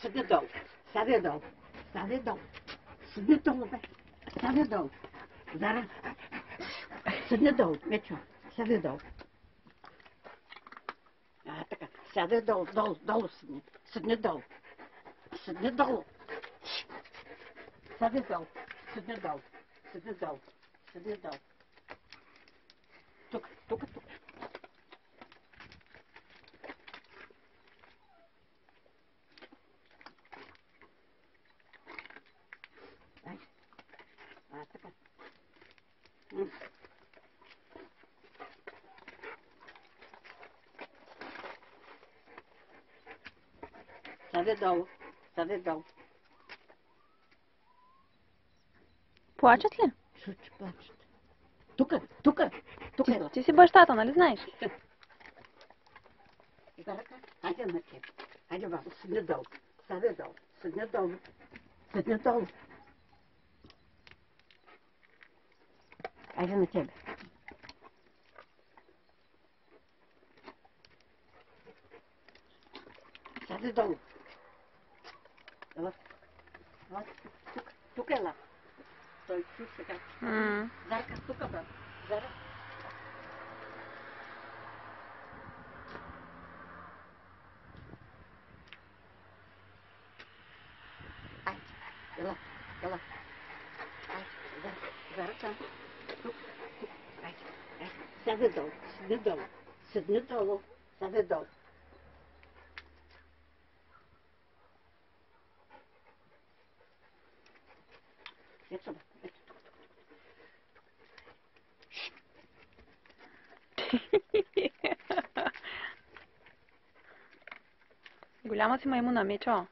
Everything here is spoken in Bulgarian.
Сиди долу. Сяди долу. Сяди долу. Сиди долу, бе. Сяди долу. Зараз. Сиди долу, Мечо. Сяди долу. Така. Сяди долу, долу сидни. Сидни долу. Сидни долу. Сяди долу. Сидни долу. Сидни долу. Сидни долу. Тук. Така. Сяди долу. Сяди долу. Плачат ли? Що ти плачете? Тук. Ти си бащата, нали знаеш? Заръка, хайде на теб. Хайде, бабо, седни долу. Сяди долу. Седни долу. Седни долу. Хайде на тебе. Сяди долу. Ела. Тук ела. Той чу сега. Зарка, тук, бе. Зара. Ай, ела. Ай, Зарка. Тук. Ай. Сяди долу. Седни долу. Сяди долу. Ето, бе. Голяма си маймуна, Мечо.